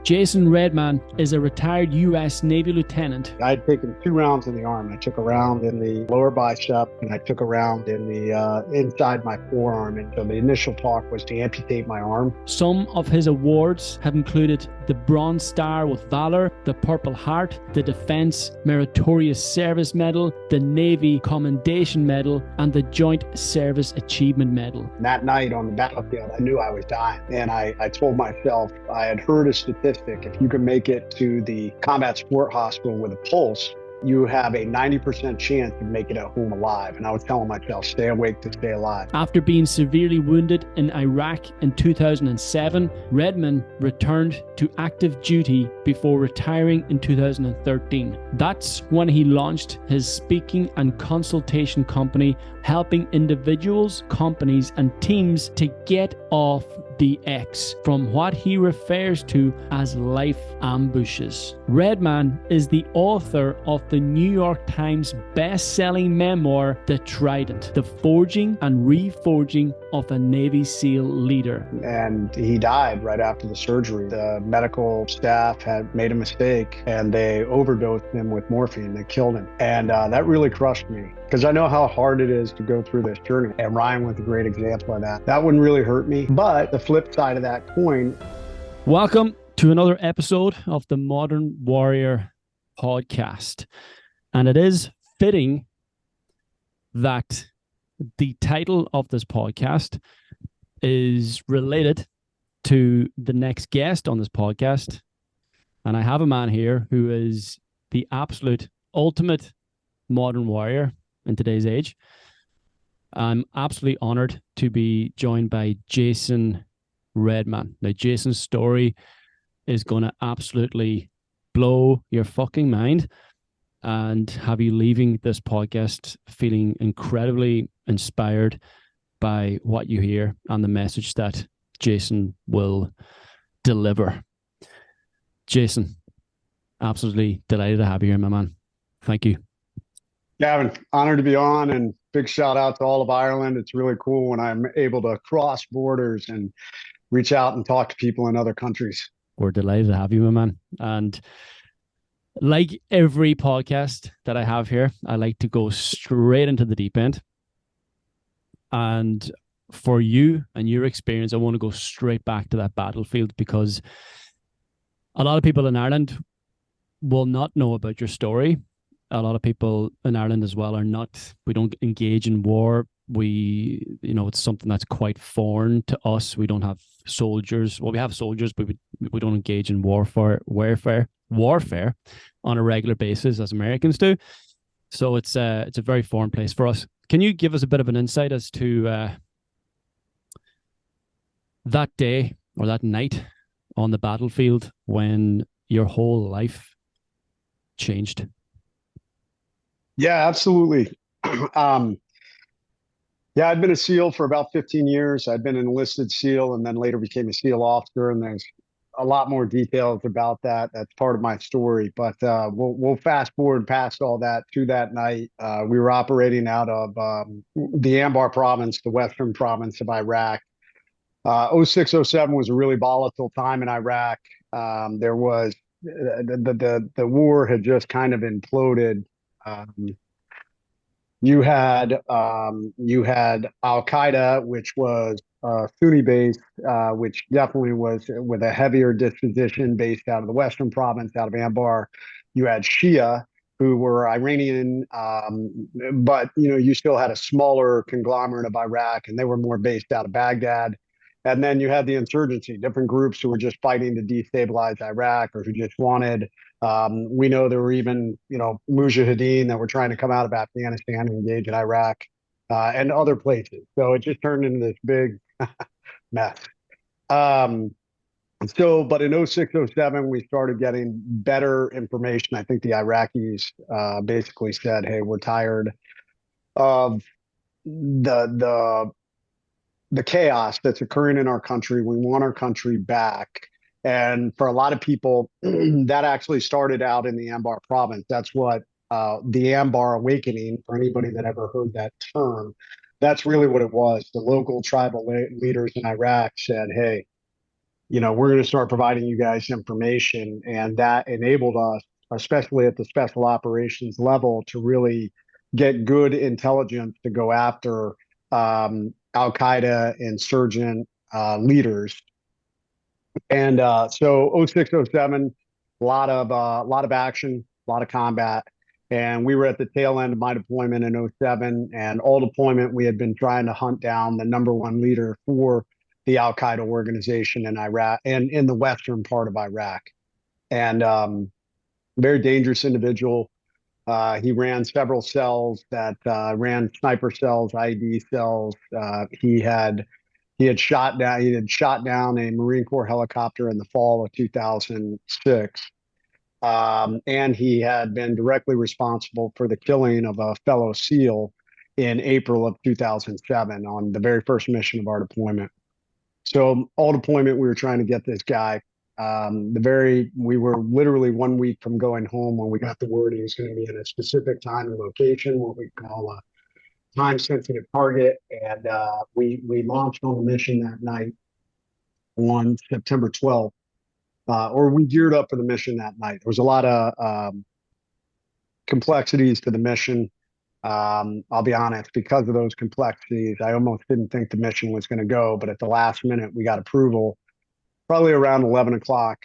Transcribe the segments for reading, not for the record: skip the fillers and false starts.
Jason Redman is a retired U.S. Navy lieutenant. I'd taken 2 rounds in the arm. I took a round in the lower bicep, and I took a round in the inside my forearm. And so the initial talk was to amputate my arm. Some of his awards have included the Bronze Star with Valor, the Purple Heart, the Defense Meritorious Service Medal, the Navy Commendation Medal, and the Joint Service Achievement Medal. And that night on the battlefield, I knew I was dying. And I told myself, I had heard a statistic, if you can make it to the combat support hospital with a pulse, you have a 90% chance of making it home alive. And I was telling myself, stay awake to stay alive. After being severely wounded in Iraq in 2007, Redman returned to active duty before retiring in 2013. That's when he launched his speaking and consultation company, helping individuals, companies, and teams to get off the X from what he refers to as life ambushes. Redman is the author of the New York Times best-selling memoir, The Trident, the forging and reforging of a Navy SEAL leader. And he died right after the surgery. The medical staff had made a mistake and they overdosed him with morphine. They killed him. And that really crushed me because I know how hard it is to go through this journey. And Ryan was a great example of that. That wouldn't really hurt me. But the flip side of that coin. Welcome to another episode of the Modern Warrior podcast. And it is fitting that the title of this podcast is related to the next guest on this podcast. And I have a man here who is the absolute ultimate modern warrior in today's age. I'm absolutely honored to be joined by Jason Redman. Now, Jason's story is going to absolutely blow your fucking mind and have you leaving this podcast feeling incredibly inspired by what you hear and the message that Jason will deliver. Jason, absolutely delighted to have you here, my man. Thank you. Gavin, honored to be on, and big shout out to all of Ireland. It's really cool when I'm able to cross borders and reach out and talk to people in other countries. We're delighted to have you, my man. And like every podcast that I have here, I like to go straight into the deep end. And for you and your experience, I want to go straight back to that battlefield because a lot of people in Ireland will not know about your story. A lot of people in Ireland as well we don't engage in war. It's something that's quite foreign to us. We don't have soldiers. Well, we have soldiers, but we don't engage in warfare on a regular basis as Americans do. So it's a very foreign place for us. Can you give us a bit of an insight as to that day or that night on the battlefield when your whole life changed? Yeah, absolutely. Yeah, I'd been a SEAL for about 15 years. I'd been an enlisted SEAL and then later became a SEAL officer. And there's a lot more details about that. That's part of my story. But we'll fast forward past all that to that night. We were operating out of the Anbar province, the western province of Iraq. 06-07 was a really volatile time in Iraq. There was the war had just kind of imploded. You had Al-Qaeda, which was Sunni based, which definitely was with a heavier disposition based out of the western province, out of Anbar. You had Shia, who were Iranian, but you still had a smaller conglomerate of Iraq, and they were more based out of Baghdad. And then you had the insurgency, different groups who were just fighting to destabilize Iraq or who just wanted. We know there were even, mujahideen that were trying to come out of Afghanistan and engage in Iraq and other places. So it just turned into this big mess. But in 06-07, we started getting better information. I think the Iraqis basically said, hey, we're tired of the chaos that's occurring in our country. We want our country back. And for a lot of people, that actually started out in the Anbar province. That's what the Anbar Awakening, for anybody that ever heard that term, that's really what it was. The local tribal leaders in Iraq said, hey, we're going to start providing you guys information. And that enabled us, especially at the special operations level, to really get good intelligence to go after Al Qaeda insurgent leaders. And so 06, 07, a lot of action, a lot of combat. And we were at the tail end of my deployment in 07. And all deployment, we had been trying to hunt down the number one leader for the Al Qaeda organization in Iraq and in the western part of Iraq. And very dangerous individual. He ran several cells that ran sniper cells, IED cells. He had shot down a Marine Corps helicopter in the fall of 2006. And he had been directly responsible for the killing of a fellow SEAL in April of 2007 on the very first mission of our deployment. So all deployment, we were trying to get this guy. We were literally 1 week from going home when we got the word he was going to be in a specific time and location, what we call a time sensitive target. And we launched on the mission that night on September 12th. Or we geared up for the mission that night. There was a lot of complexities to the mission. I'll be honest, because of those complexities, I almost didn't think the mission was going to go. But at the last minute, we got approval, probably around 11 o'clock,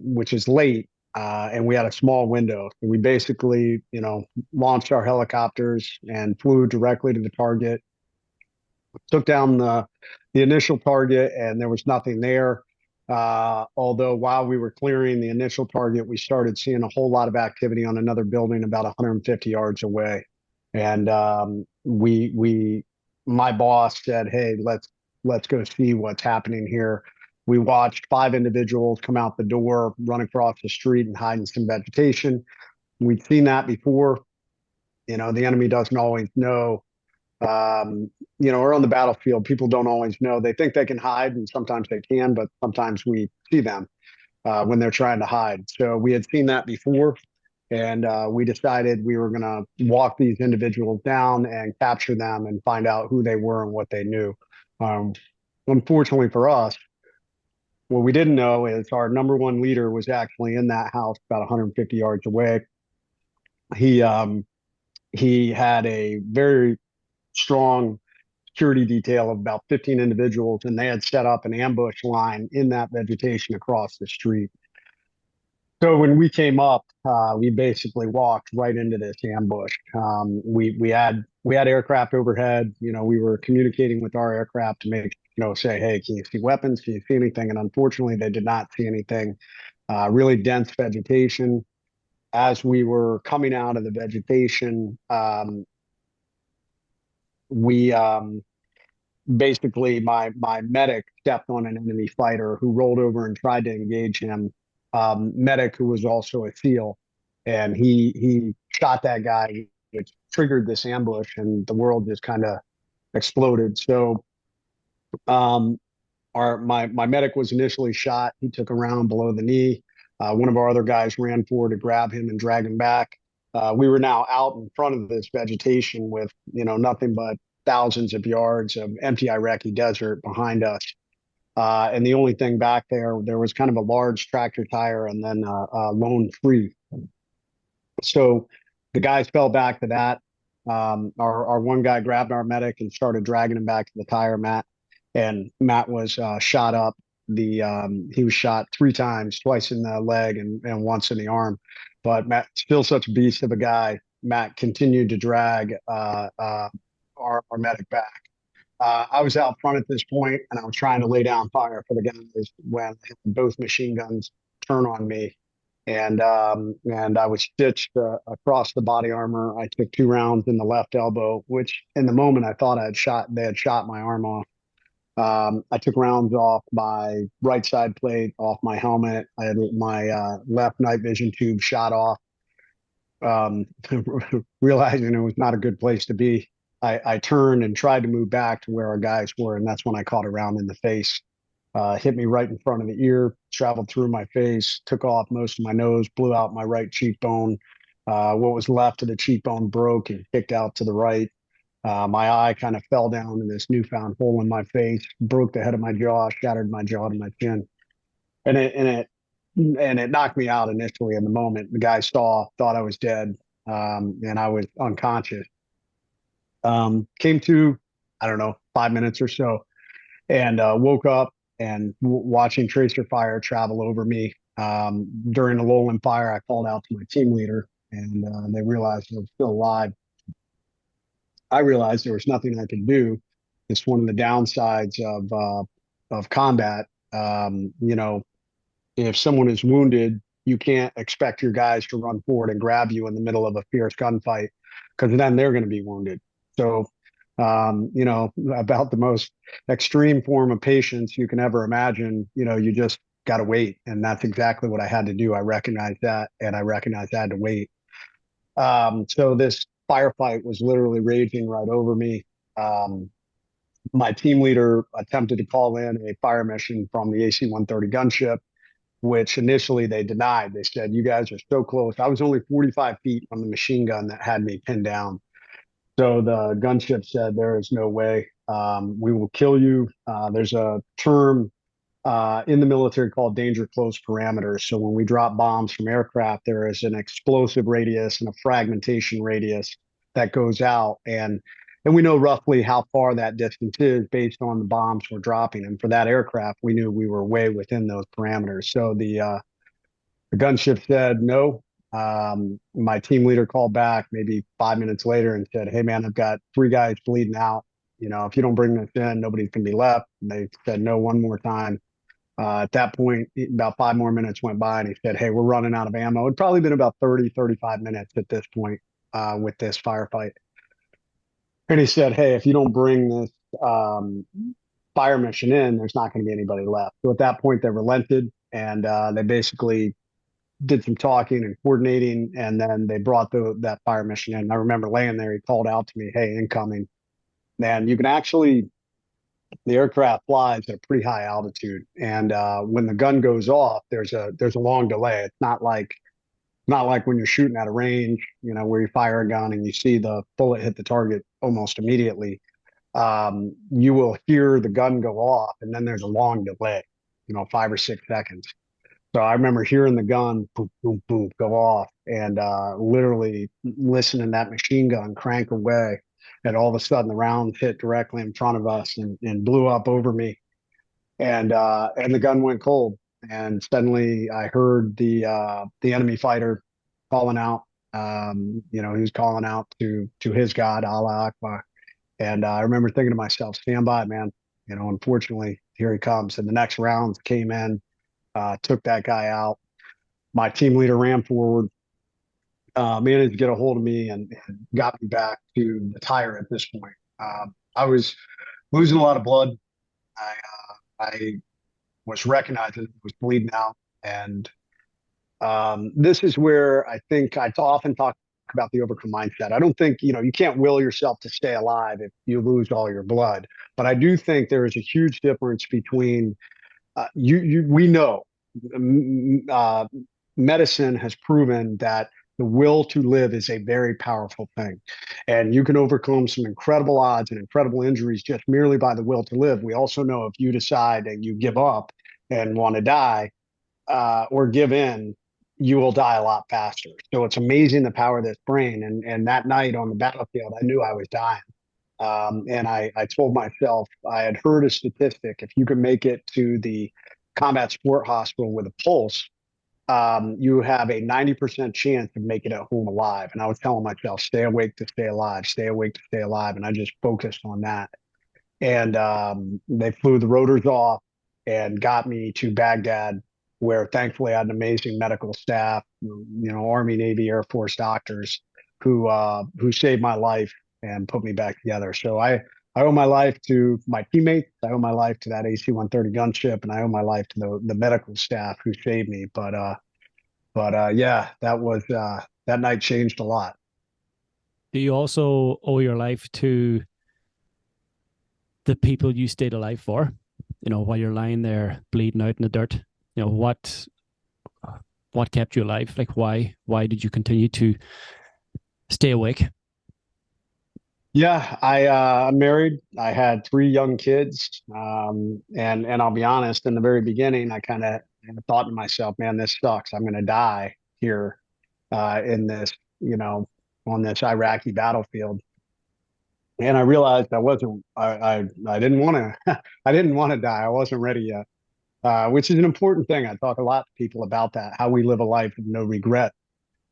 which is late. And we had a small window. We basically, launched our helicopters and flew directly to the target, took down the initial target, and there was nothing there. Although while we were clearing the initial target, we started seeing a whole lot of activity on another building about 150 yards away. And my boss said, "Hey, let's go see what's happening here." We watched 5 individuals come out the door, run across the street, and hide in some vegetation. We'd seen that before. The enemy doesn't always know. Or on the battlefield, people don't always know. They think they can hide, and sometimes they can, but sometimes we see them when they're trying to hide. So we had seen that before, and we decided we were going to walk these individuals down and capture them and find out who they were and what they knew. Unfortunately for us, what we didn't know is our number one leader was actually in that house about 150 yards away. He had a very strong security detail of about 15 individuals, and they had set up an ambush line in that vegetation across the street. So when we came up, we basically walked right into this ambush. We had aircraft overhead. We were communicating with our aircraft to say, "Hey, can you see weapons? Can you see anything?" And unfortunately, they did not see anything. Really dense vegetation. As we were coming out of the vegetation, we basically my medic stepped on an enemy fighter who rolled over and tried to engage him. Medic who was also a SEAL, and he shot that guy, which triggered this ambush, and the world just kind of exploded. So my medic was initially shot. He took a round below the knee. One of our other guys ran forward to grab him and drag him back. We were now out in front of this vegetation with nothing but thousands of yards of empty Iraqi desert behind us. And the only thing back there was kind of a large tractor tire and then a lone tree. So the guys fell back to that. Our one guy grabbed our medic and started dragging him back to the tire, Matt. And Matt was shot up. He was shot 3 times, twice in the leg and once in the arm. But Matt, still such a beast of a guy. Matt continued to drag our medic back. I was out front at this point, and I was trying to lay down fire for the guys when both machine guns turn on me, and I was stitched across the body armor. I took 2 rounds in the left elbow, which in the moment I thought they had shot my arm off. I took rounds off my right side plate, off my helmet. I had my left night vision tube shot off. Realizing it was not a good place to be, I turned and tried to move back to where our guys were, and that's when I caught a round in the face. Hit me right in front of the ear, traveled through my face, took off most of my nose, blew out my right cheekbone. What was left of the cheekbone broke and kicked out to the right. My eye kind of fell down in this newfound hole in my face, broke the head of my jaw, shattered my jaw to my chin, and it knocked me out initially in the moment. The guy saw, thought I was dead, and I was unconscious. Came to, I don't know, 5 minutes or so, and woke up and watching tracer fire travel over me. During the lull in fire, I called out to my team leader, and they realized I was still alive. I realized there was nothing I could do. It's one of the downsides of combat. You know, if someone is wounded, you can't expect your guys to run forward and grab you in the middle of a fierce gunfight because then they're going to be wounded. So, you know, about the most extreme form of patience you can ever imagine, you know, you just got to wait. And that's exactly what I had to do. I recognized that, and I recognized I had to wait. So this firefight was literally raging right over me. Um, my team leader attempted to call in a fire mission from the AC-130 gunship, which initially they denied. They said, "You guys are so close." I was only 45 feet from the machine gun that had me pinned down. So the gunship said, "There is no way. We will kill you." There's a term in the military called danger close parameters. So when we drop bombs from aircraft, there is an explosive radius and a fragmentation radius that goes out, and we know roughly how far that distance is based on the bombs we're dropping. And for that aircraft, we knew we were way within those parameters. So the gunship said no. My team leader called back maybe 5 minutes later and said, "Hey man, I've got 3 guys bleeding out. You know, if you don't bring this in, nobody's gonna be left." And they said no one more time. At that point, about 5 more minutes went by and he said, "Hey, we're running out of ammo." It'd probably been about 30, 35 minutes at this point with this firefight. And he said, "Hey, if you don't bring this um, fire mission in, there's not going to be anybody left." So at that point, they relented and they basically did some talking and coordinating. And then they brought that fire mission in. I remember laying there, he called out to me, "Hey, incoming." And you can actually, the aircraft flies at a pretty high altitude, and when the gun goes off, there's a long delay. It's not like when you're shooting at a range, you know, where you fire a gun and you see the bullet hit the target almost immediately. You will hear the gun go off, and then there's a long delay, you know, 5 or 6 seconds. So I remember hearing the gun boom, boom, boom go off, and literally listening to that machine gun crank away. And all of a sudden, the round hit directly in front of us and blew up over me, and the gun went cold. And suddenly, I heard the enemy fighter calling out. You know, he was calling out to his God, Allah Akbar. And I remember thinking to myself, "Stand by, man." You know, unfortunately, here he comes. And the next rounds came in, took that guy out. My team leader ran forward, managed to get a hold of me, and got me back to the tire at this point. I was losing a lot of blood. I was recognizing it was bleeding out. And this is where I think I often talk about the overcome mindset. I don't think, you know, you can't will yourself to stay alive if you lose all your blood. But I do think there is a huge difference between we know uh, medicine has proven that the will to live is a very powerful thing. And you can overcome some incredible odds and incredible injuries just merely by the will to live. We also know if you decide and you give up and want to die or give in, you will die a lot faster. So it's amazing the power of this brain. And that night on the battlefield, I knew I was dying. And I told myself, I had heard a statistic: if you can make it to the combat sport hospital with a pulse, you have a 90% chance of making it home alive. And I was telling myself, stay awake to stay alive, stay awake to stay alive. And I just focused on that. And they flew the rotors off and got me to Baghdad, where thankfully I had an amazing medical staff, you know, Army, Navy, Air Force doctors who saved my life and put me back together. So I owe my life to my teammates. I owe my life to that AC-130 gunship, and I owe my life to the medical staff who saved me. But yeah, that night changed a lot. Do you also owe your life to the people you stayed alive for? You know, while you're lying there bleeding out in the dirt, you know, what kept you alive? Like, why did you continue to stay awake? Yeah, I'm married. I had three young kids, and I'll be honest. In the very beginning, I kind of thought to myself, "Man, this sucks. I'm going to die here in this, you know, on this Iraqi battlefield." And I realized I wasn't. I didn't want to. I didn't want to die. I wasn't ready yet, which is an important thing. I talk a lot to people about that, how we live a life of no regret,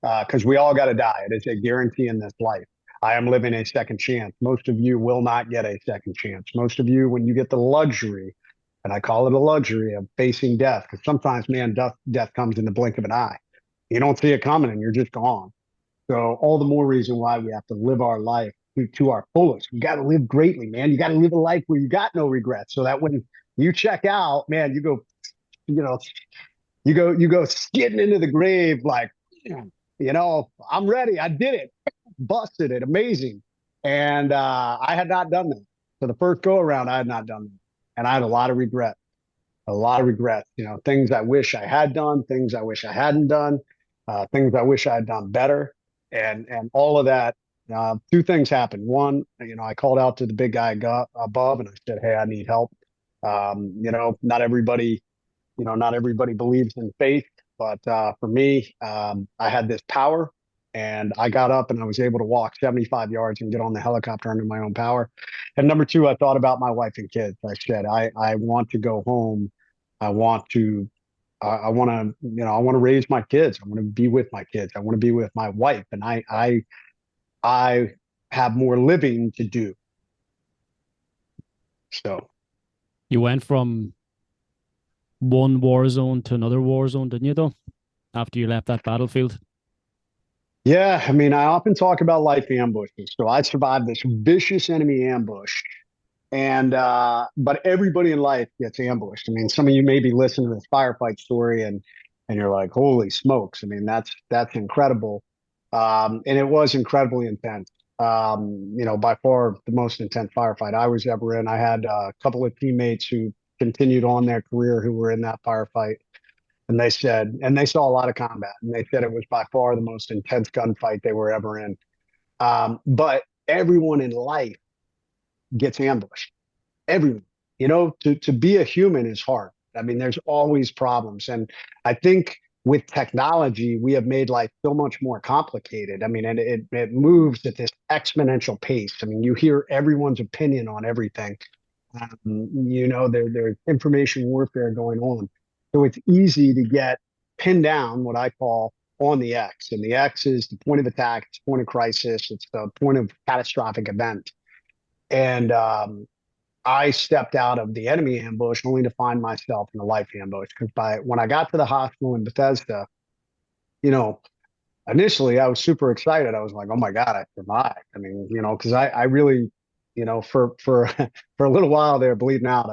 because we all got to die. It is a guarantee in this life. I am living a second chance. Most of you will not get a second chance. Most of you, when you get the luxury, and I call it a luxury of facing death, because sometimes, man, death comes in the blink of an eye. You don't see it coming and you're just gone. So, all the more reason why we have to live our life to our fullest. You got to live greatly, man. You got to live a life where you got no regrets. So that when you check out, man, you go, you know, you go skidding into the grave like, I'm ready. I did it, busted it, amazing. And I had not done that. So the first go around, I had not done that, and I had a lot of regrets. Things I wish I had done, things I wish I hadn't done, things I wish I had done better, and all of that. Two things happened. One, I called out to the big guy above, and I said, "Hey, I need help." Not everybody not everybody believes in faith, but for me, I had this power, and I got up and I was able to walk 75 yards and get on the helicopter under my own power. And number two, I thought about my wife and kids. I said, I want to go home. I want to. I want to, I want to raise my kids. I want to be with my kids. I want to be with my wife, and I have more living to do. So You went from one war zone to another war zone, didn't you, though, after you left that battlefield? yeah, I mean, I often talk about life ambushes. So I survived this vicious enemy ambush, and but everybody in life gets ambushed. I mean, some of you may be listening to this firefight story, and you're like, "Holy smokes!" I mean, that's incredible, and it was incredibly intense. By far the most intense firefight I was ever in. I had a couple of teammates who continued on their career who were in that firefight. And they saw a lot of combat, and they said it was by far the most intense gunfight they were ever in. But everyone in life gets ambushed. Everyone, to be a human is hard. I mean, there's always problems. And I think with technology, we have made life so much more complicated. I mean, and it moves at this exponential pace. I mean, you hear everyone's opinion on everything. There's information warfare going on. So it's easy to get pinned down, what I call on the X. And the X is the point of attack, it's the point of crisis, it's the point of catastrophic event. And I stepped out of the enemy ambush only to find myself in a life ambush. Because when I got to the hospital in Bethesda, you know, initially I was super excited. I was like, "Oh my God, I survived!" I mean, because I really, for for a little while there, bleeding out,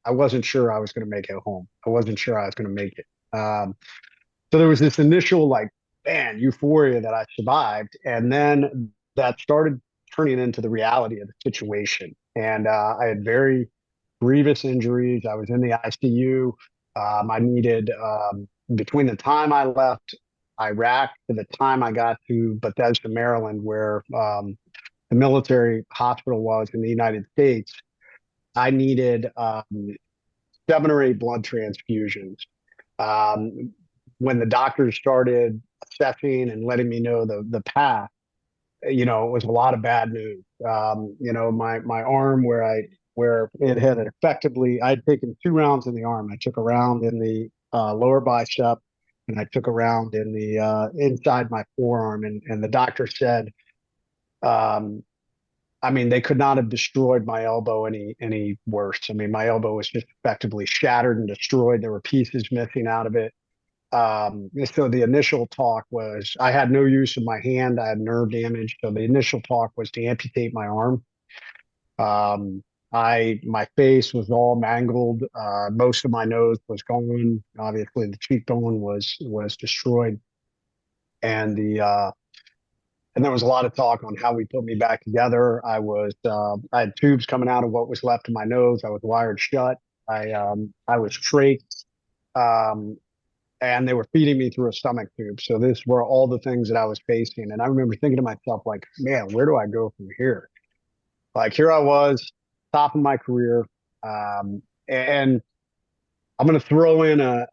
I wasn't sure I was going to make it home. I wasn't sure I was going to make it. So there was this initial like, man, euphoria that I survived, and then that started turning into the reality of the situation. And I had very grievous injuries. I was in the ICU. I needed between the time I left Iraq to the time I got to Bethesda, Maryland, where the military hospital was in the United States. I needed 7 or 8 blood transfusions. Um, when the doctors started assessing and letting me know the path, it was a lot of bad news. My arm where it had effectively, I'd taken 2 rounds in the arm. I took a round in the lower bicep, and I took a round in the inside my forearm. And the doctor said, um, I mean, they could not have destroyed my elbow any worse. I mean, my elbow was just effectively shattered and destroyed. There were pieces missing out of it. So the initial talk was I had no use of my hand. I had nerve damage. So the initial talk was to amputate my arm. Um, my face was all mangled. Most of my nose was gone. Obviously, the cheekbone was destroyed, and there was a lot of talk on how we put me back together. I had tubes coming out of what was left of my nose. I was wired shut. I was trached. Um, and they were feeding me through a stomach tube. So this were all the things that I was facing. And I remember thinking to myself, like, man, where do I go from here? Like here I was, top of my career, and I'm going to throw in a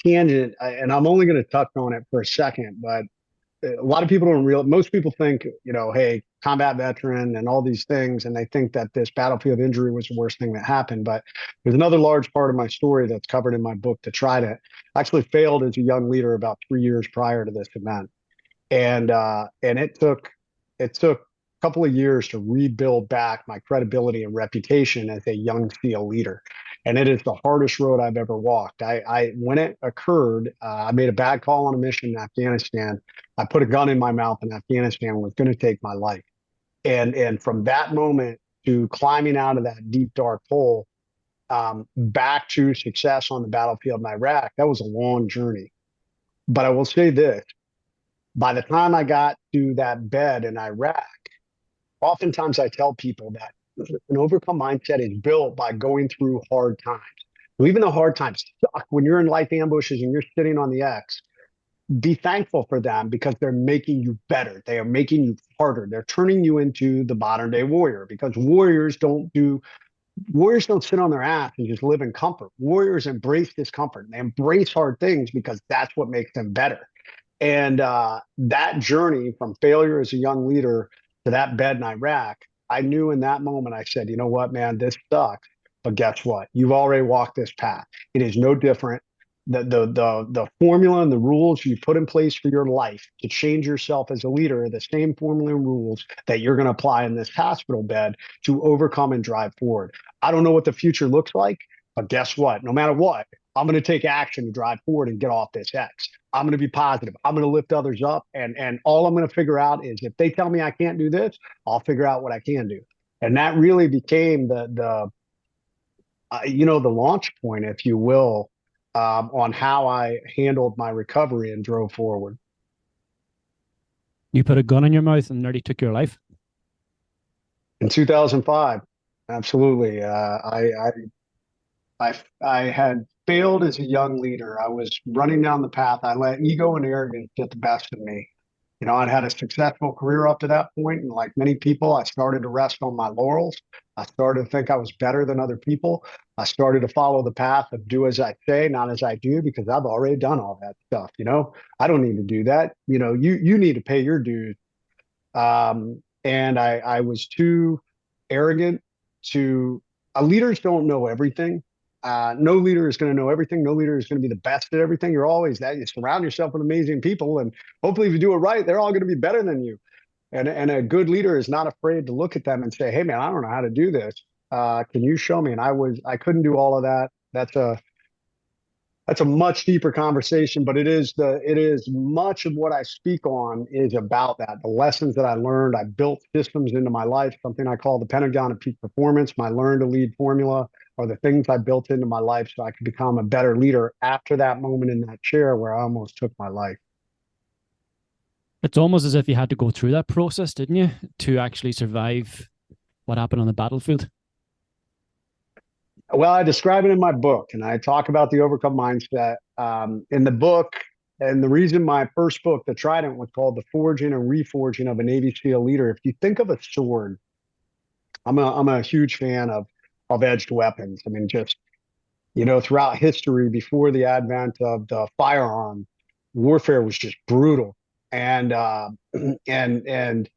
tangent, and I'm only going to touch on it for a second, but a lot of people don't realize, most people think, hey, combat veteran and all these things, and they think that this battlefield injury was the worst thing that happened. But there's another large part of my story that's covered in my book to try to actually failed as a young leader about 3 years prior to this event. And it took a couple of years to rebuild back my credibility and reputation as a young SEAL leader. And it is the hardest road I've ever walked. When it occurred, I made a bad call on a mission in Afghanistan. I put a gun in my mouth in Afghanistan and was going to take my life. And from that moment to climbing out of that deep dark hole, back to success on the battlefield in Iraq, that was a long journey. But I will say this: by the time I got to that bed in Iraq, oftentimes I tell people that an overcome mindset is built by going through hard times. So even the hard times suck. When you're in life ambushes and you're sitting on the X, be thankful for them because they're making you better. They are making you harder. They're turning you into the modern day warrior, because warriors don't sit on their ass and just live in comfort. Warriors embrace discomfort. They embrace hard things because that's what makes them better. And that journey from failure as a young leader to that bed in Iraq, I knew in that moment, I said, you know what, man, this sucks. But guess what? You've already walked this path. It is no different. The formula and the rules you put in place for your life to change yourself as a leader are the same formula and rules that you're going to apply in this hospital bed to overcome and drive forward. I don't know what the future looks like, but guess what? No matter what, I'm going to take action to drive forward and get off this X. I'm going to be positive. I'm going to lift others up. And all I'm going to figure out is if they tell me I can't do this, I'll figure out what I can do. And that really became the launch point, if you will, on how I handled my recovery and drove forward. You put a gun in your mouth and nearly took your life? In 2005, absolutely. I had failed as a young leader. I was running down the path. I let ego and arrogance get the best of me. I'd had a successful career up to that point, and like many people, I started to rest on my laurels. I started to think I was better than other people. I started to follow the path of do as I say, not as I do, because I've already done all that stuff. I don't need to do that. You need to pay your dues. And I was too arrogant to. Leaders don't know everything. No leader is going to know everything. No leader is going to be the best at everything. You're always that. You surround yourself with amazing people, and hopefully, if you do it right, they're all going to be better than you. And a good leader is not afraid to look at them and say, "Hey, man, I don't know how to do this. Can you show me?" And I couldn't do all of that. That's a much deeper conversation, but it is much of what I speak on is about that. The lessons that I learned, I built systems into my life, something I call the Pentagon of Peak Performance. My learn to lead formula are the things I built into my life so I could become a better leader after that moment in that chair where I almost took my life. It's almost as if you had to go through that process, didn't you, to actually survive what happened on the battlefield? Well, I describe it in my book, and I talk about the overcome mindset in the book. And the reason my first book, The Trident, was called The Forging and Reforging of a Navy SEAL Leader. If you think of a sword, I'm a huge fan of edged weapons. I mean, just throughout history, before the advent of the firearm, warfare was just brutal, and and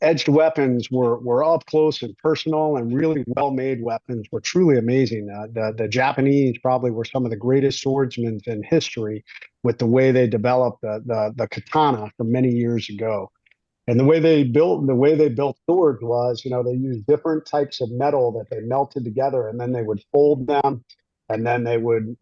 edged weapons were up close and personal, and really well made weapons were truly amazing. The Japanese probably were some of the greatest swordsmen in history, with the way they developed the katana from many years ago. And the way they built swords was, they used different types of metal that they melted together, and then they would fold them, and then they would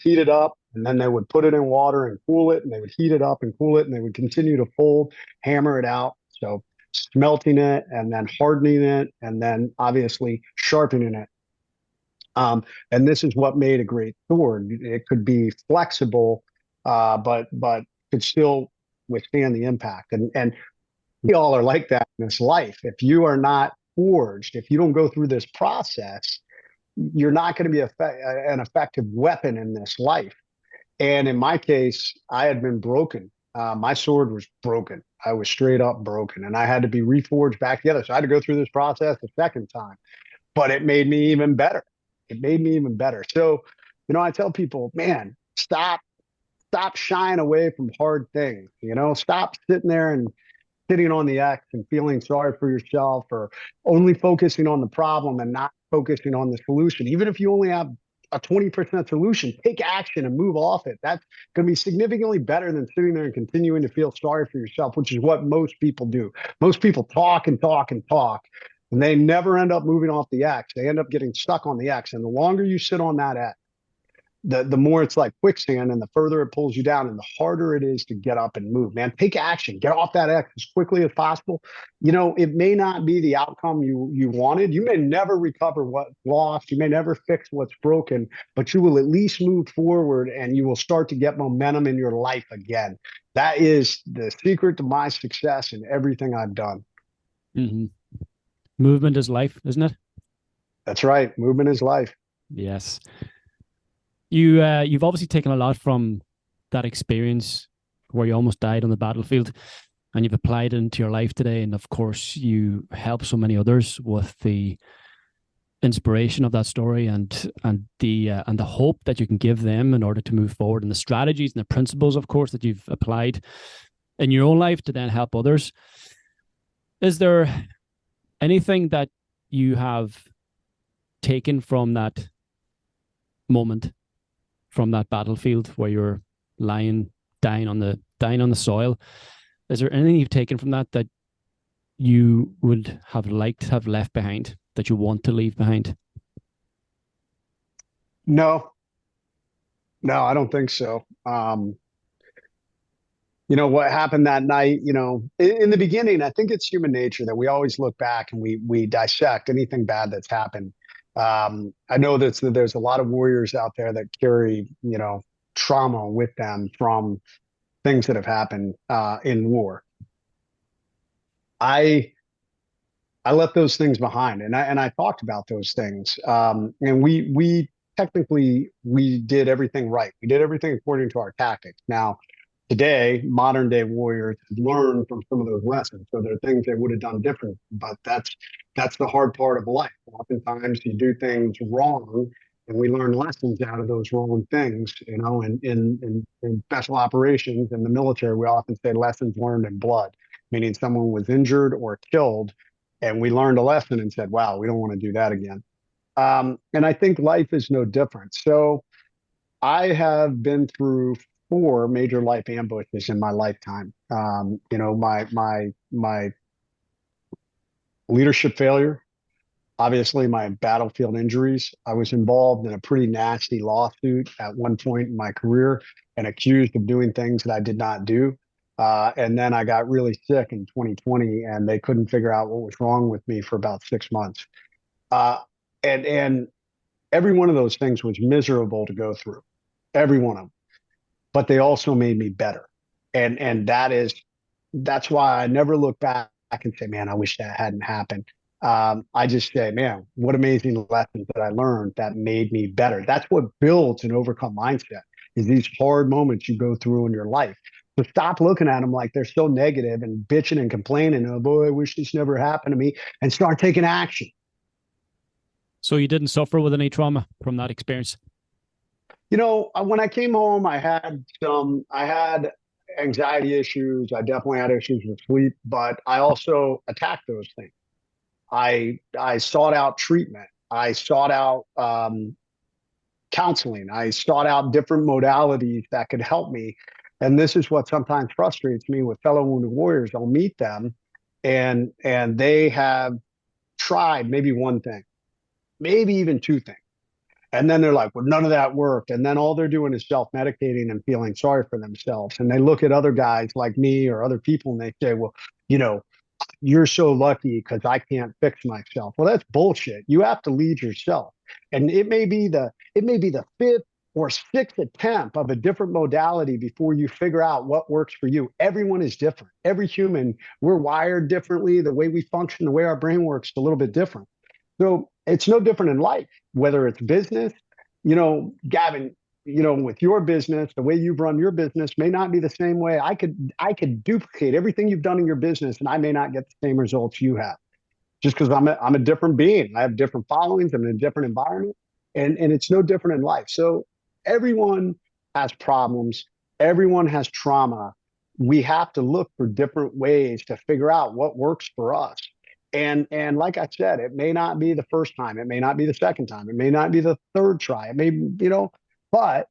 heat it up, and then they would put it in water and cool it, and they would heat it up and cool it, and they would continue to fold, hammer it out. So smelting it and then hardening it and then obviously sharpening it. And this is what made a great sword. It could be flexible, but could still withstand the impact. And we all are like that in this life. If you are not forged, if you don't go through this process, you're not going to be an effective weapon in this life. And in my case, I had been broken. my sword was broken. I was straight up broken, and I had to be reforged back together. So I had to go through this process a second time, but it made me even better. It made me even better. So, I tell people, man, stop shying away from hard things. Stop sitting there and sitting on the X and feeling sorry for yourself, or only focusing on the problem and not focusing on the solution. Even if you only have a 20% solution, take action and move off it. That's going to be significantly better than sitting there and continuing to feel sorry for yourself, which is what most people do. Most people talk and talk and talk, and they never end up moving off the X. They end up getting stuck on the X. And the longer you sit on that X, the more it's like quicksand, and the further it pulls you down, and the harder it is to get up and move. Man, take action, get off that X as quickly as possible. It may not be the outcome you wanted. You may never recover what's lost. You may never fix what's broken, but you will at least move forward, and you will start to get momentum in your life again. That is the secret to my success in everything I've done. Mm-hmm. Movement is life, isn't it? That's right. Movement is life. Yes. You've obviously taken a lot from that experience where you almost died on the battlefield, and you've applied it into your life today. And of course, you help so many others with the inspiration of that story, and the hope that you can give them in order to move forward, and the strategies and the principles, of course, that you've applied in your own life to then help others. Is there anything that you have taken from that moment, from that battlefield where you're dying on the soil? Is there anything you've taken from that you would have liked to have left behind, that you want to leave behind? No, I don't think so. What happened that night, in the beginning, I think it's human nature that we always look back and we dissect anything bad that's happened. I know that there's a lot of warriors out there that carry, trauma with them from things that have happened in war. I left those things behind, and I talked about those things. And we technically we did everything right. We did everything according to our tactics. Now, today, modern day warriors learn from some of those lessons. So there are things they would have done different, but that's the hard part of life. Oftentimes you do things wrong, and we learn lessons out of those wrong things. In special operations in the military, we often say lessons learned in blood, meaning someone was injured or killed, and we learned a lesson and said, "Wow, we don't want to do that again." And I think life is no different. So I have been through four major life ambushes in my lifetime. My leadership failure, obviously my battlefield injuries. I was involved in a pretty nasty lawsuit at one point in my career and accused of doing things that I did not do. And then I got really sick in 2020, and they couldn't figure out what was wrong with me for about 6 months. And every one of those things was miserable to go through, every one of them. But they also made me better. And that's why I never look back and say, man, I wish that hadn't happened. I just say, man, what amazing lessons that I learned that made me better. That's what builds an overcome mindset, is these hard moments you go through in your life. So stop looking at them like they're so negative and bitching and complaining. Oh boy, I wish this never happened to me, and start taking action. So you didn't suffer with any trauma from that experience? When I came home, I had anxiety issues. I definitely had issues with sleep, but I also attacked those things. I sought out treatment. I sought out counseling. I sought out different modalities that could help me. And this is what sometimes frustrates me with fellow wounded warriors. I'll meet them, and they have tried maybe one thing, maybe even two things. And then they're like, well, none of that worked. And then all they're doing is self-medicating and feeling sorry for themselves. And they look at other guys like me or other people, and they say, well, you're so lucky because I can't fix myself. Well, that's bullshit. You have to lead yourself. And it may be the fifth or sixth attempt of a different modality before you figure out what works for you. Everyone is different. Every human, we're wired differently. The way we function, the way our brain works is a little bit different. So it's no different in life, whether it's business. Gavin, with your business, the way you've run your business may not be the same way. I could duplicate everything you've done in your business, and I may not get the same results you have, just because I'm a different being. I have different followings. I'm in a different environment, and it's no different in life. So everyone has problems. Everyone has trauma. We have to look for different ways to figure out what works for us. And like I said, it may not be the first time. It may not be the second time. It may not be the third try. It may, but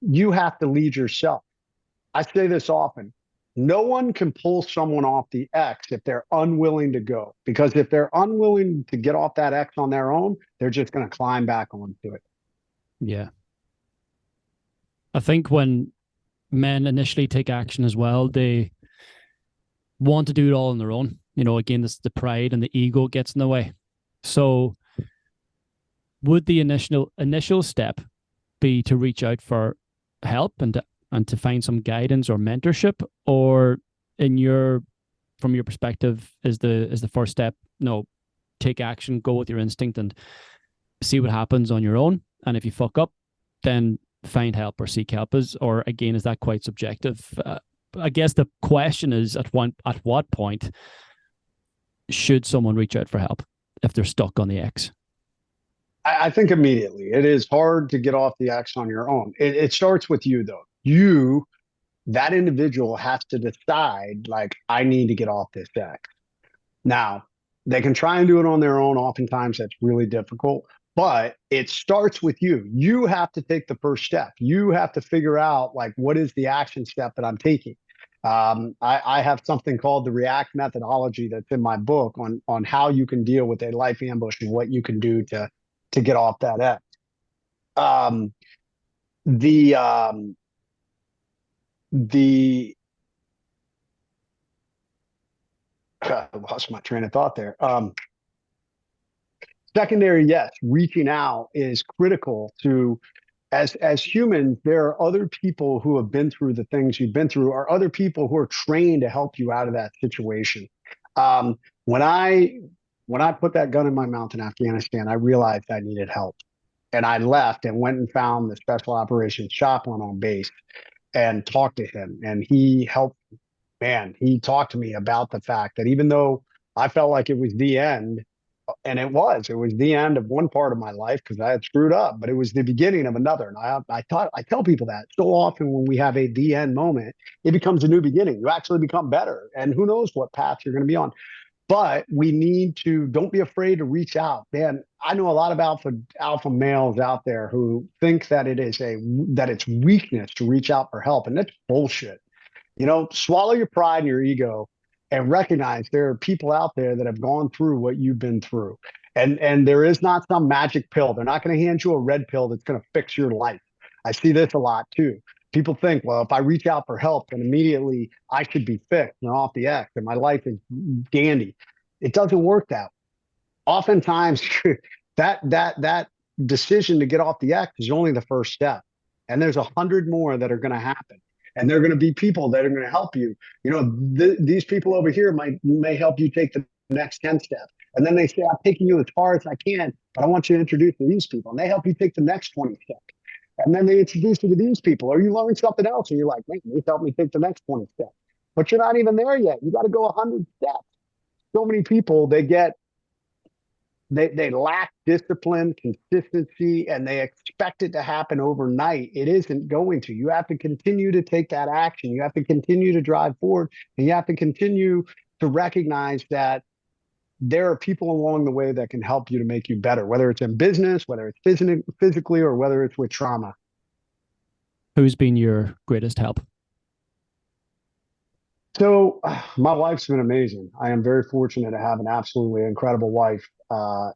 you have to lead yourself. I say this often. No one can pull someone off the X if they're unwilling to go. Because if they're unwilling to get off that X on their own, they're just going to climb back onto it. Yeah. I think when men initially take action as well, they want to do it all on their own. Again, this the pride and the ego gets in the way. So would the initial step be to reach out for help and to find some guidance or mentorship, or from your perspective, is the first step, no, take action, go with your instinct and see what happens on your own, and if you fuck up, then find help or seek help? Or again, is that quite subjective? I guess the question is, at what point should someone reach out for help if they're stuck on the X? I think immediately. It is hard to get off the X on your own. It starts with you, though. You, that individual, has to decide, like, I need to get off this X. Now, they can try and do it on their own. Oftentimes, that's really difficult, but it starts with you. You have to take the first step. You have to figure out, like, what is the action step that I'm taking? I have something called the React methodology that's in my book on how you can deal with a life ambush and what you can do to get off that X. Um, the the I lost my train of thought there. Secondary, yes, reaching out is critical to, as humans, there are other people who have been through the things you've been through, or other people who are trained to help you out of that situation. Um, when I when I put that gun in my mouth in Afghanistan, I realized I needed help. And I left and went and found the special operations chaplain on base and talked to him. And he helped, man, he talked to me about the fact that even though I felt like it was the end, and it was the end of one part of my life because I had screwed up, but it was the beginning of another. And I tell people that so often when we have a the end moment, it becomes a new beginning. You actually become better. And who knows what path you're going to be on. But we need to, don't be afraid to reach out. Man, I know a lot of alpha males out there who think that that it's weakness to reach out for help. And that's bullshit. Swallow your pride and your ego and recognize there are people out there that have gone through what you've been through. And there is not some magic pill. They're not going to hand you a red pill that's going to fix your life. I see this a lot too. People think, well, if I reach out for help, then immediately I should be fixed and off the X and my life is dandy. It doesn't work that way. Oftentimes that decision to get off the X is only the first step. And there's 100 more that are going to happen. And they're going to be people that are going to help you. These people over here may help you take the next 10 steps. And then they say, I'm taking you as far as I can, but I want you to introduce to these people. And they help you take the next 20 steps. And then they introduce you to these people, or you learn something else, and you're like, man, they helped me take the next 20 steps. But you're not even there yet. You got to go 100 steps. So many people, they lack discipline, consistency, and they expect it to happen overnight. It isn't going to. You have to continue to take that action. You have to continue to drive forward, and you have to continue to recognize that there are people along the way that can help you to make you better, whether it's in business, whether it's physically, or whether it's with trauma. Who's been your greatest help? So my wife's been amazing. I am very fortunate to have an absolutely incredible wife.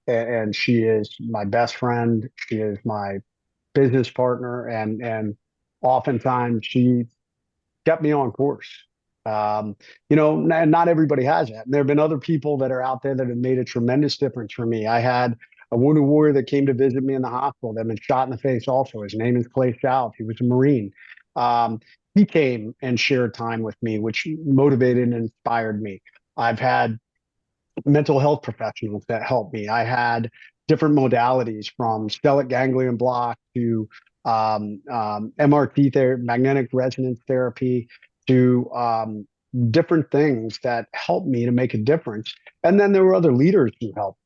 And she is my best friend. She is my business partner. And oftentimes she kept me on course. Not everybody has that. And there have been other people that are out there that have made a tremendous difference for me. I had a wounded warrior that came to visit me in the hospital that had been shot in the face also. His name is Clay South. He was a Marine. He came and shared time with me, which motivated and inspired me. I've had mental health professionals that helped me. I had different modalities from stellate ganglion block to MRT therapy, magnetic resonance therapy, to different things that helped me to make a difference. And then there were other leaders who helped.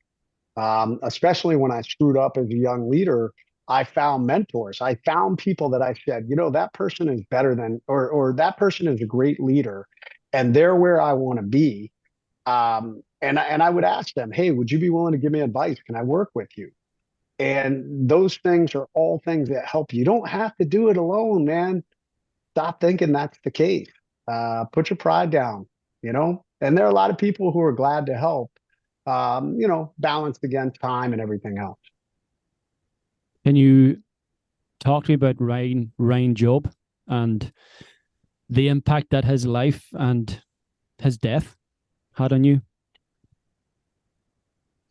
Especially when I screwed up as a young leader, I found mentors. I found people that I said, that person is better than, or that person is a great leader, and they're where I want to be. And I would ask them, hey, would you be willing to give me advice? Can I work with you? And those things are all things that help you. You don't have to do it alone, man. Stop thinking that's the case. Put your pride down, And there are a lot of people who are glad to help, balanced against time and everything else. Can you talk to me about Ryan Job and the impact that his life and his death had on you?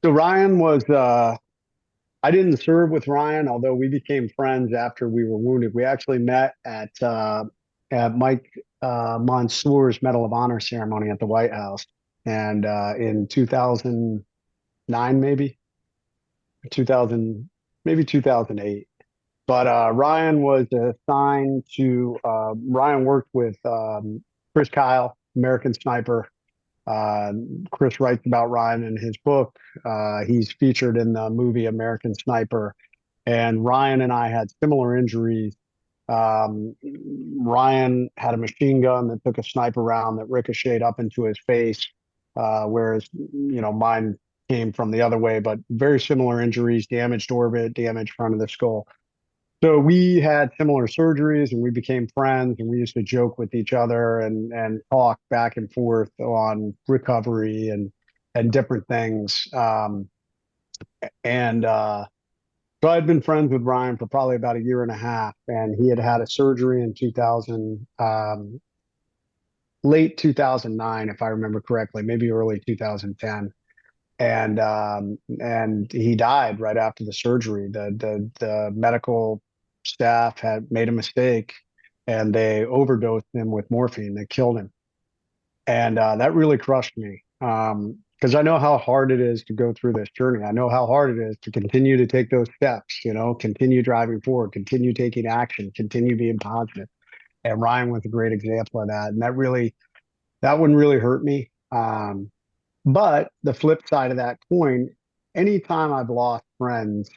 So Ryan was, I didn't serve with Ryan, although we became friends after we were wounded. We actually met at Mike Mansour's Medal of Honor ceremony at the White House, and in 2009, maybe 2000, maybe 2008. But Ryan was assigned to. Ryan worked with Chris Kyle, American Sniper. Chris writes about Ryan in his book. He's featured in the movie American Sniper. And Ryan and I had similar injuries. Ryan had a machine gun that took a sniper round that ricocheted up into his face, whereas mine came from the other way. But very similar injuries: damaged orbit, damaged front of the skull. So we had similar surgeries, and we became friends, and we used to joke with each other and talk back and forth on recovery and different things. And So I'd been friends with Ryan for probably about a year and a half, and he had had a surgery in 2000, late 2009, if I remember correctly, maybe early 2010. And he died right after the surgery. The medical staff had made a mistake, and they overdosed him with morphine. They killed him, and that really crushed me. Because I know how hard it is to go through this journey. I know how hard it is to continue to take those steps, continue driving forward, continue taking action, continue being positive. And Ryan was a great example of that. And that one really hurt me. But the flip side of that coin, anytime I've lost friends,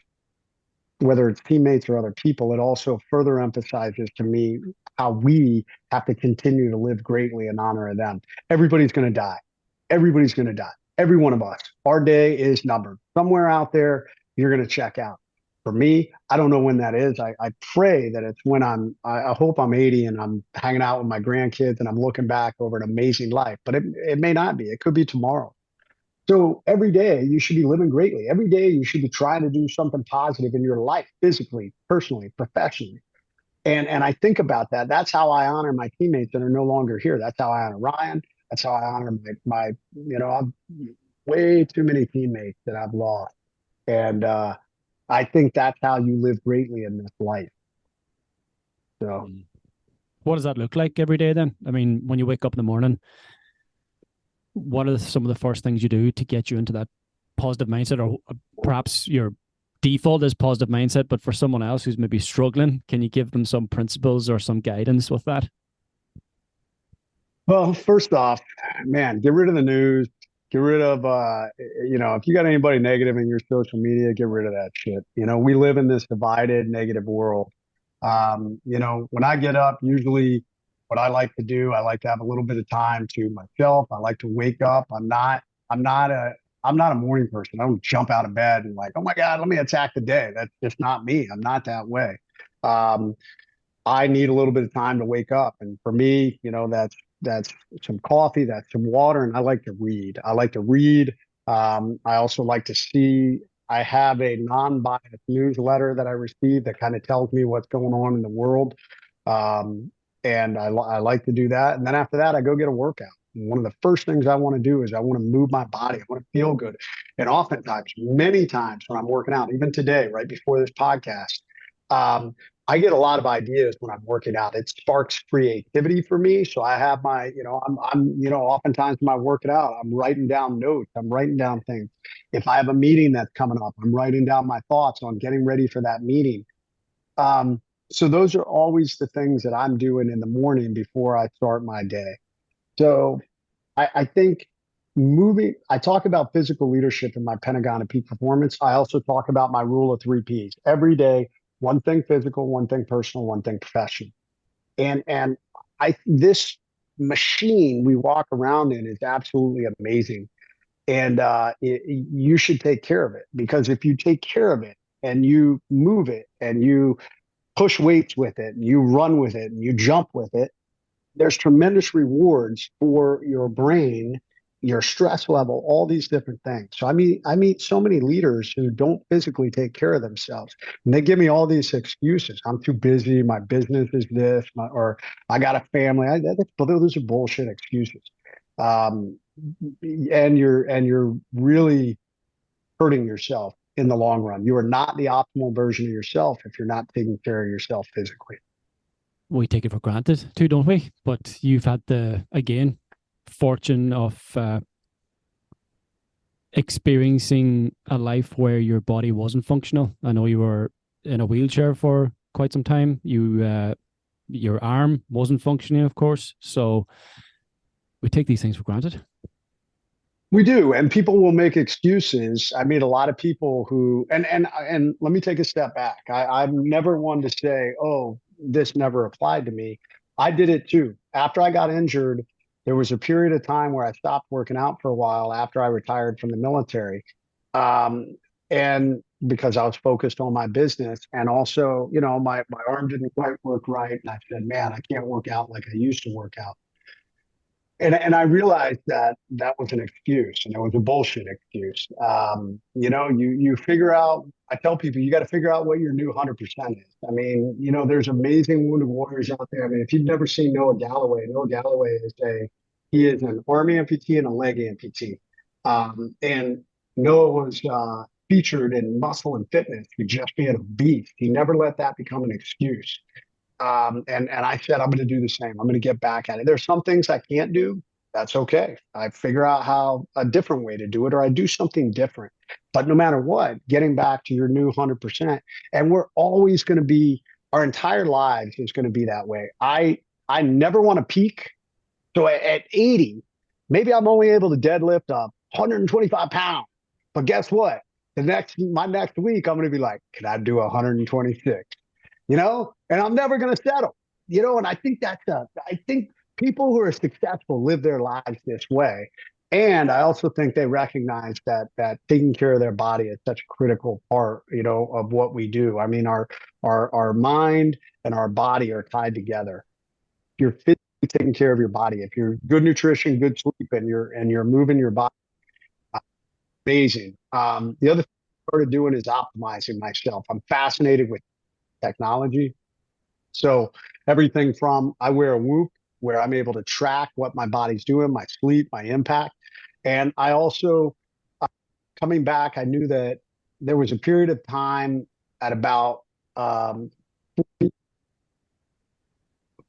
whether it's teammates or other people, it also further emphasizes to me how we have to continue to live greatly in honor of them. Everybody's going to die. Everybody's going to die. Every one of us. Our day is numbered. Somewhere out there, you're going to check out. For me, I don't know when that is. I pray that it's when I hope I'm 80 and I'm hanging out with my grandkids and I'm looking back over an amazing life, but it may not be. It could be tomorrow. So every day you should be living greatly. Every day you should be trying to do something positive in your life, physically, personally, professionally. And I think about that. That's how I honor my teammates that are no longer here. That's how I honor Ryan. That's how I honor I've way too many teammates that I've lost. And I think that's how you live greatly in this life. So what does that look like every day then? I mean, when you wake up in the morning, what are some of the first things you do to get you into that positive mindset? Or perhaps your default is positive mindset, but for someone else who's maybe struggling, can you give them some principles or some guidance with that? Well, first off, man, get rid of the news. Get rid of, if you got anybody negative in your social media, get rid of that shit. We live in this divided, negative world. When I get up, usually what I like to do, I like to have a little bit of time to myself. I like to wake up. I'm not a morning person. I don't jump out of bed and like, oh my God, let me attack the day. That's just not me. I'm not that way. I need a little bit of time to wake up. And for me, that's some coffee, that's some water, and I like to read. I like to read. I also like to see. I have a non-biased newsletter that I receive that kind of tells me what's going on in the world, and I like to do that. And then after that, I go get a workout. And one of the first things I want to do is I want to move my body. I want to feel good. And oftentimes, many times when I'm working out, even today, right before this podcast, I get a lot of ideas when I'm working out. It sparks creativity for me. So I have oftentimes when I work it out, I'm writing down notes. I'm writing down things. If I have a meeting that's coming up, I'm writing down my thoughts on getting ready for that meeting. So those are always the things that I'm doing in the morning before I start my day. So I think I talk about physical leadership in my Pentagon of Peak Performance. I also talk about my rule of three P's every day: one thing physical, one thing personal, one thing professional. And this machine we walk around in is absolutely amazing. And you should take care of it, because if you take care of it and you move it and you push weights with it and you run with it and you jump with it, there's tremendous rewards for your brain, your stress level, all these different things. So I meet so many leaders who don't physically take care of themselves, and they give me all these excuses. I'm too busy. My business is this, or I got a family. Those are bullshit excuses. Um, and you're really hurting yourself in the long run. You are not the optimal version of yourself if you're not taking care of yourself physically. We take it for granted too, don't we? But you've had the, again, fortune of experiencing a life where your body wasn't functional. I know you were in a wheelchair for quite some time. Your arm wasn't functioning, of course. So we take these things for granted. We do, and people will make excuses. I meet a lot of people who, and let me take a step back. I'm never one to say, "Oh, this never applied to me." I did it too. After I got injured, there was a period of time where I stopped working out for a while after I retired from the military, and because I was focused on my business, and also, my arm didn't quite work right, and I said, "Man, I can't work out like I used to work out." And I realized that that was an excuse, and it was a bullshit excuse. You figure out. I tell people you got to figure out what your new 100% is. I mean, there's amazing wounded warriors out there. I mean, if you've never seen Noah Galloway he is an arm amputee and a leg amputee, and Noah was featured in Muscle and Fitness for just being a beast. He never let that become an excuse. And I said, I'm going to do the same. I'm going to get back at it. There's some things I can't do. That's okay. I figure out how a different way to do it, or I do something different. But no matter what, getting back to your new 100%, and we're always going to be, our entire lives is going to be that way. I never want to peak. So at 80, maybe I'm only able to deadlift up 125 pounds. But guess what? My next week, I'm going to be like, can I do 126? And I'm never going to settle, and I think people who are successful live their lives this way. And I also think they recognize that taking care of their body is such a critical part, of what we do. I mean, our mind and our body are tied together. If you're physically taking care of your body, if you're good nutrition, good sleep, and you're moving your body, amazing. The other thing I started doing is optimizing myself. I'm fascinated with technology. So everything from, I wear a Whoop where I'm able to track what my body's doing, my sleep, my impact. And I also, coming back, I knew that there was a period of time at about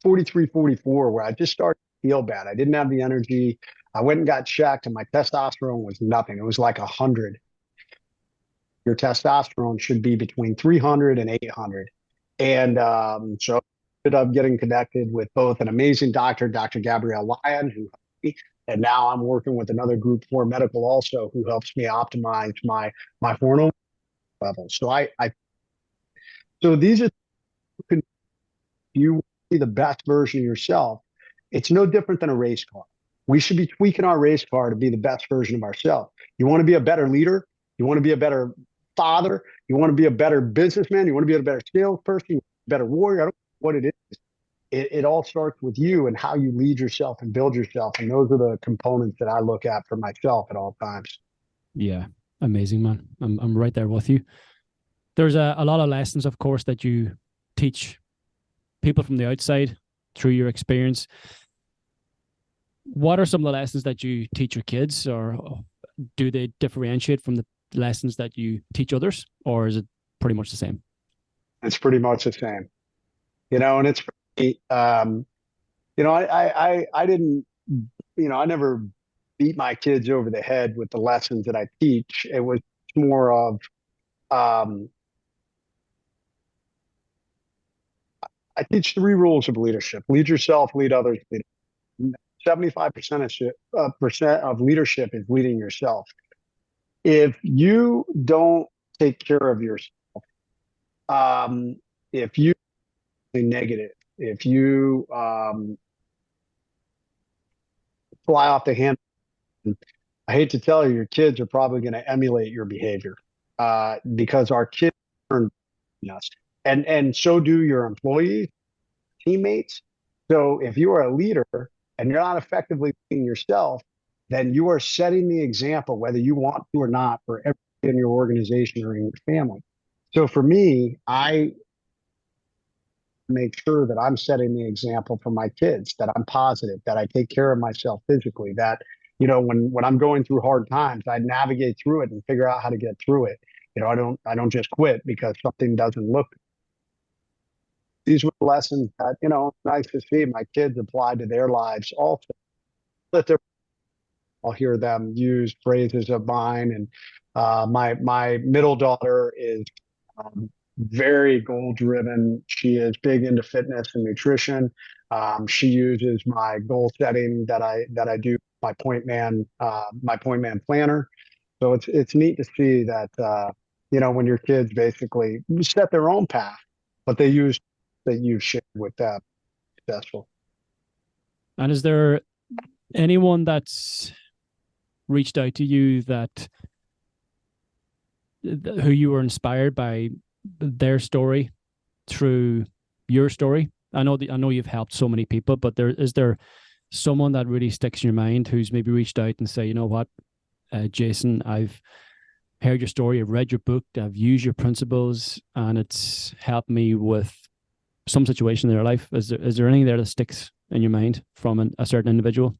43, 44, where I just started to feel bad. I didn't have the energy. I went and got checked, and my testosterone was nothing. It was like 100. Your testosterone should be between 300 and 800. And so I ended up getting connected with both an amazing doctor, Dr. Gabrielle Lyon, and now I'm working with another group, For Medical, also, who helps me optimize my hormone levels. So these are, you be the best version of yourself. It's no different than a race car. We should be tweaking our race car to be the best version of ourselves. You want to be a better leader. You want to be a better father. You want to be a better businessman. You want to be a better salesperson, a better warrior. I don't know what it is. It all starts with you and how you lead yourself and build yourself. And those are the components that I look at for myself at all times. Yeah, amazing, man. I'm right there with you. There's a lot of lessons, of course, that you teach people from the outside through your experience. What are some of the lessons that you teach your kids, or do they differentiate from the lessons that you teach others, or is it pretty much the same? It's pretty much the same, and it's, I didn't, I never beat my kids over the head with the lessons that I teach. It was more of, um, I teach three rules of leadership: lead yourself, lead others, lead. 75% percent of leadership is leading yourself. If you don't take care of yourself, if you negative, if you fly off the handle, I hate to tell you, your kids are probably going to emulate your behavior because our kids learn us, and so do your employees, teammates. So if you are a leader and you're not effectively leading yourself, then you are setting the example, whether you want to or not, for everyone in your organization or in your family. So for me, I make sure that I'm setting the example for my kids, that I'm positive, that I take care of myself physically, that, when I'm going through hard times, I navigate through it and figure out how to get through it. I don't just quit because something doesn't look. These were lessons that, nice to see my kids apply to their lives also. Let their I'll hear them use phrases of mine. And my middle daughter is very goal driven. She is big into fitness and nutrition. She uses my goal setting that I do, my point man planner. So it's neat to see that when your kids basically set their own path, but they use that you shared with them successful. And is there anyone that's reached out to you that who you were inspired by their story through your story? I know you've helped so many people, but is there someone that really sticks in your mind who's maybe reached out and say, you know what, Jason, I've heard your story, I've read your book, I've used your principles, and it's helped me with some situation in their life? Is there anything there that sticks in your mind from a certain individual?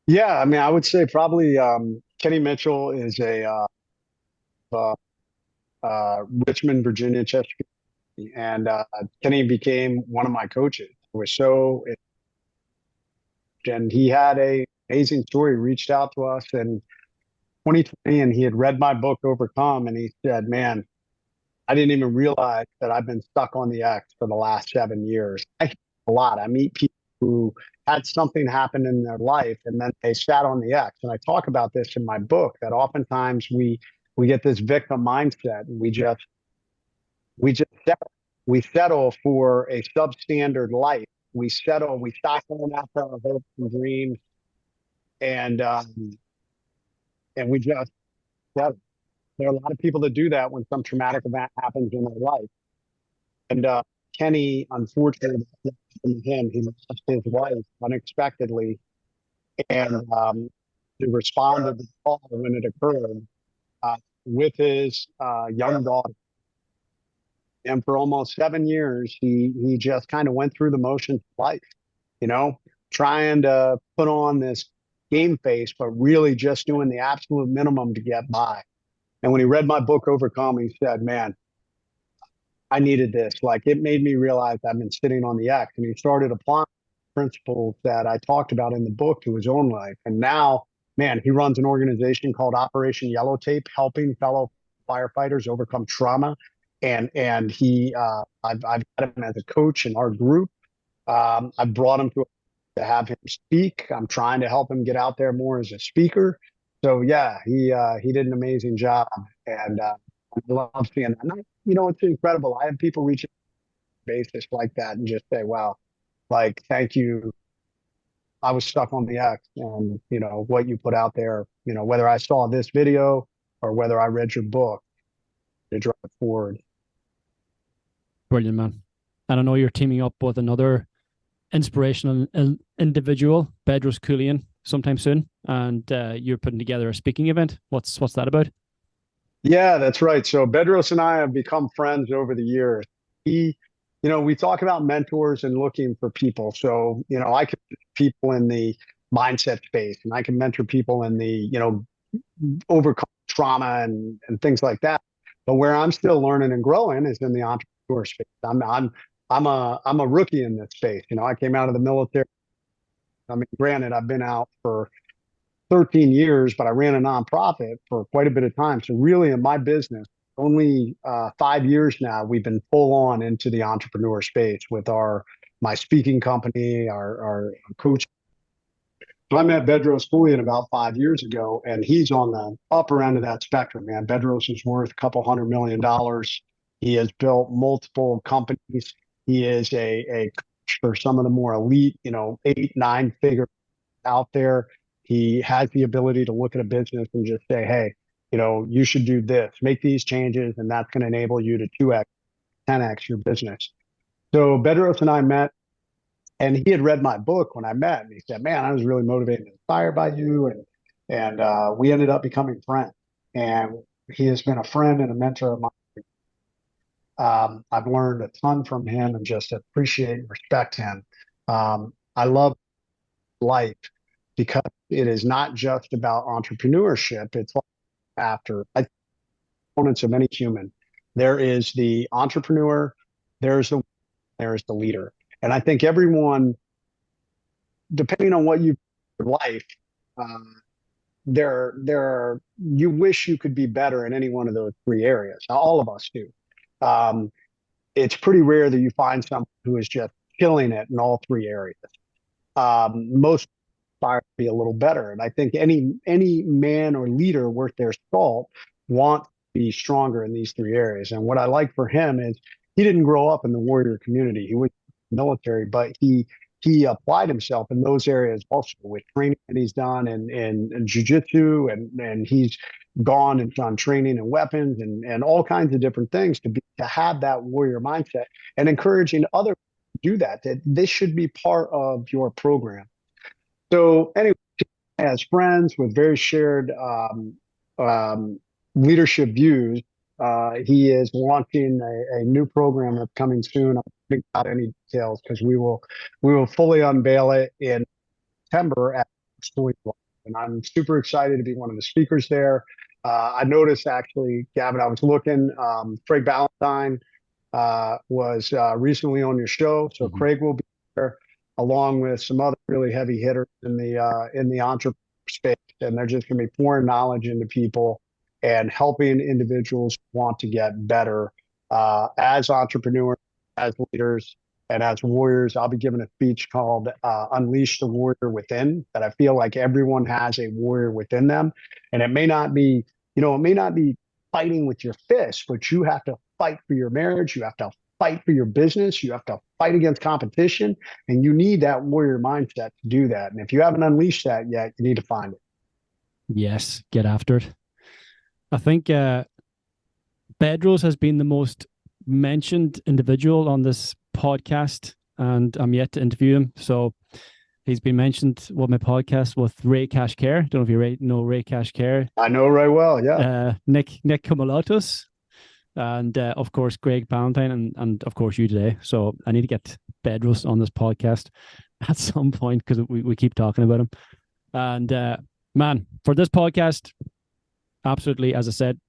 Yeah, I mean, I would say probably Kenny Mitchell is a uh, Richmond, Virginia, Chesapeake, and Kenny became one of my coaches. It was so, and he had a amazing story. He reached out to us in 2020, and he had read my book, Overcome, and he said, "Man, I didn't even realize that I've been stuck on the X for the last 7 years." I hear a lot. I meet people who had something happen in their life and then they sat on the X. And I talk about this in my book that oftentimes we get this victim mindset and we just settle. We settle for a substandard life. We stop going after our hopes and dreams, and we just settle. There are a lot of people that do that when some traumatic event happens in their life. And Kenny, unfortunately, he lost his wife unexpectedly, and he responded to the call when it occurred uh, with his young daughter. And for almost 7 years, he just kind of went through the motions of life, you know, trying to put on this game face, but really just doing the absolute minimum to get by. And when he read my book, Overcome, he said, "Man, I needed this. Like it made me realize I've been sitting on the X." And he started applying principles that I talked about in the book to his own life. And now, man, he runs an organization called Operation Yellow Tape, helping fellow firefighters overcome trauma. And I've got him as a coach in our group. I've brought him to have him speak. I'm trying to help him get out there more as a speaker. So yeah, he did an amazing job, and I love seeing that. And it's incredible. I have people reach basis like that and just say, "Wow, like thank you. I was stuck on the X, and what you put out there. Whether I saw this video or whether I read your book, to drive forward." Brilliant, man. And I know you're teaming up with another inspirational individual, Bedros Keuilian, sometime soon, and you're putting together a speaking event. What's that about? Yeah, that's right. So Bedros and I have become friends over the years. We talk about mentors and looking for people. So, I can people in the mindset space and I can mentor people in the, overcome trauma and things like that. But where I'm still learning and growing is in the entrepreneur space. I'm a rookie in this space. I came out of the military. I mean, granted, I've been out for 13 years, but I ran a nonprofit for quite a bit of time. So really in my business, only 5 years now, we've been full on into the entrepreneur space with my speaking company, our coach. So I met Bedros Koulian about 5 years ago, and he's on the upper end of that spectrum, man. Bedros is worth a couple $100 million. He has built multiple companies. He is a coach for some of the more elite, 8, 9 figure out there. He has the ability to look at a business and just say, hey, you should do this, make these changes, and that's going to enable you to 2x, 10x your business. So Bedros and I met, and he had read my book when I met, and he said, man, I was really motivated and inspired by you. And we ended up becoming friends. And he has been a friend and a mentor of mine. I've learned a ton from him and just appreciate and respect him. I love life because it is not just about entrepreneurship. It's after components of any human. There is the entrepreneur, there's the leader. And I think everyone, depending on what you life, you wish you could be better in any one of those three areas. Now, all of us do. It's pretty rare that you find someone who is just killing it in all three areas. Most aspire to be a little better, and I think any man or leader worth their salt wants to be stronger in these three areas. And what I like for him is he didn't grow up in the warrior community. He was military, but he applied himself in those areas also with training that he's done in jiu-jitsu, and he's gone and done training and weapons and all kinds of different things to have that warrior mindset, and encouraging others to do that this should be part of your program. So anyway, as friends with very shared leadership views, he is launching a new program that's coming soon. I'm not about any details because we will fully unveil it in September at School, and I'm super excited to be one of the speakers there. I noticed actually, Gavin, I was looking. Craig Ballantyne was recently on your show, so Craig will be there along with some other really heavy hitters in the entrepreneur space, and they're just going to be pouring knowledge into people and helping individuals want to get better as entrepreneurs, as leaders, and as warriors. I'll be giving a speech called Unleash the Warrior Within, that I feel like everyone has a warrior within them. And it may not be, fighting with your fists, but you have to fight for your marriage. You have to fight for your business. You have to fight against competition. And you need that warrior mindset to do that. And if you haven't unleashed that yet, you need to find it. Yes, get after it. I think Bedros has been the most mentioned individual on this podcast, and I'm yet to interview him. So he's been mentioned with my podcast with Ray Kashkar. Don't know if you know Ray Kashkar. I know Ray well, yeah. Nick Kumalatos, and of course Greg Ballantyne, and of course you today. So I need to get Bedros on this podcast at some point because we keep talking about him. And man, for this podcast, absolutely, as I said,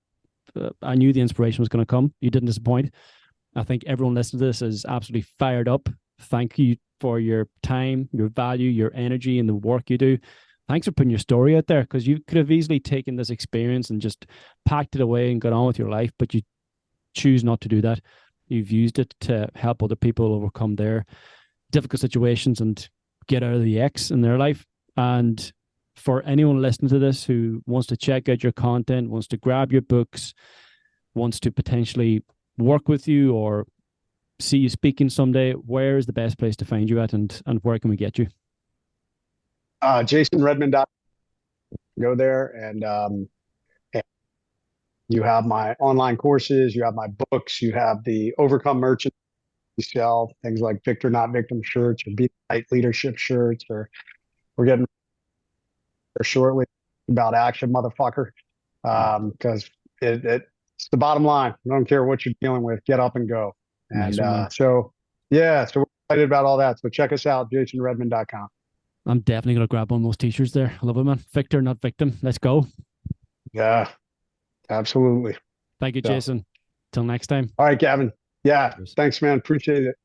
I knew the inspiration was going to come. You didn't disappoint. I think everyone listening to this is absolutely fired up. Thank you for your time, your value, your energy, and the work you do. Thanks for putting your story out there, because you could have easily taken this experience and just packed it away and got on with your life, but you choose not to do that. You've used it to help other people overcome their difficult situations and get out of the X in their life. And for anyone listening to this who wants to check out your content, wants to grab your books, wants to potentially work with you or see you speaking someday, where is the best place to find you at, and where can we get you? JasonRedman.com. Go there, and you have my online courses, you have my books, you have the Overcome merchandise you sell, things like Victor Not Victim shirts or Be Light Leadership shirts, or we're getting shortly about action, motherfucker, because it's the bottom line. I don't care what you're dealing with, get up and go. And Nice so we're excited about all that. So check us out, JasonRedman.com. I'm definitely going to grab one of those t-shirts there. I love it, man. Victor, not victim. Let's go. Yeah, absolutely. Thank you, Jason. Till next time. All right, Gavin. Yeah, thanks, man. Appreciate it.